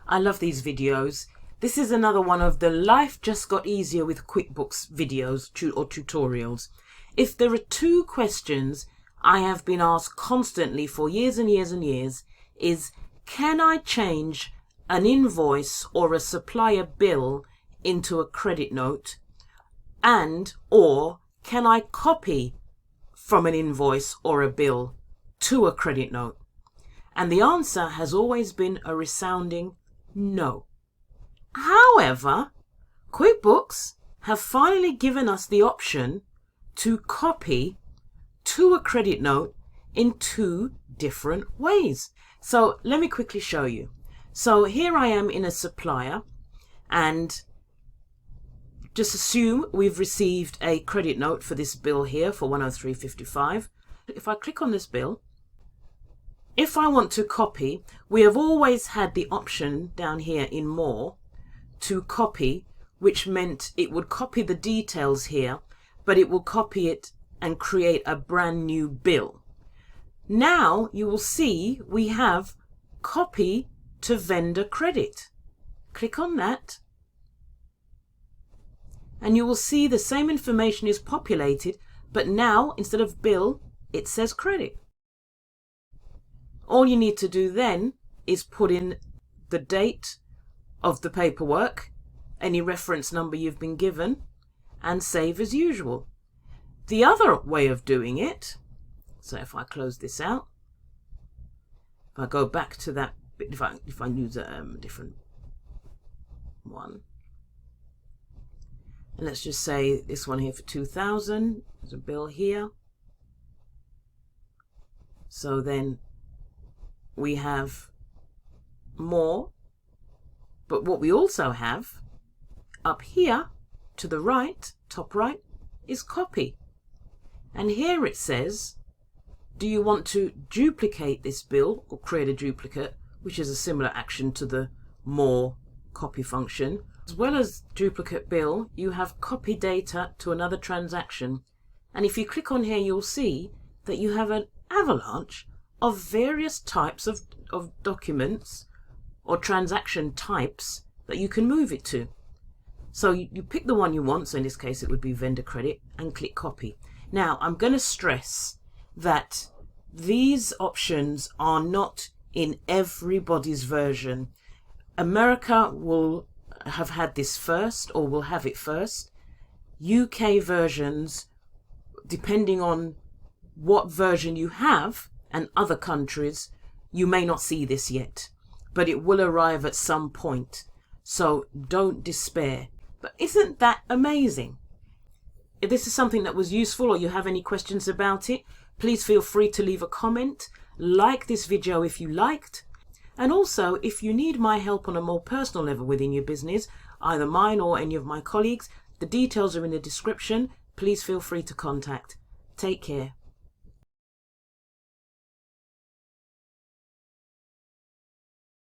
I love these videos. This is another one of the Life Just Got Easier with QuickBooks videos or tutorials. If there are two questions I have been asked constantly for years and years and years is, can I change an invoice or a supplier bill into a credit note? Or can I copy from an invoice or a bill to a credit note? And the answer has always been a resounding no. However, QuickBooks have finally given us the option to copy to a credit note in two different ways. So let me quickly show you. So here I am in a supplier, and just assume we've received a credit note for this bill here for 103.55. If I click on this bill, if I want to copy, we have always had the option down here in More to copy, which meant it would copy the details here, but it will copy it and create a brand new bill. Now you will see we have copy to vendor credit. Click on that, and you will see the same information is populated, but now instead of bill, it says credit. All you need to do then is put in the date of the paperwork, any reference number you've been given, and save as usual. The other way of doing it, so if I close this out, if I go back to that bit, if I use a different one, and let's just say this one here for 2,000, there's a bill here. So then we have More, but what we also have up here to the right, top right, is copy. And here it says, do you want to duplicate this bill or create a duplicate, which is a similar action to the More copy function. As well as duplicate bill, you have copy data to another transaction. And if you click on here, you'll see that you have an avalanche of various types of documents or transaction types that you can move it to. So you pick the one you want, so in this case it would be vendor credit, and click copy. Now I'm going to stress that these options are not in everybody's version. America will have had this first, or will have it first. UK versions, depending on what version you have, and other countries, you may not see this yet, but it will arrive at some point. So don't despair. But isn't that amazing? If this is something that was useful, or you have any questions about it, please feel free to leave a comment. Like this video if you liked. And also, if you need my help on a more personal level within your business, either mine or any of my colleagues, the details are in the description. Please feel free to contact. Take care.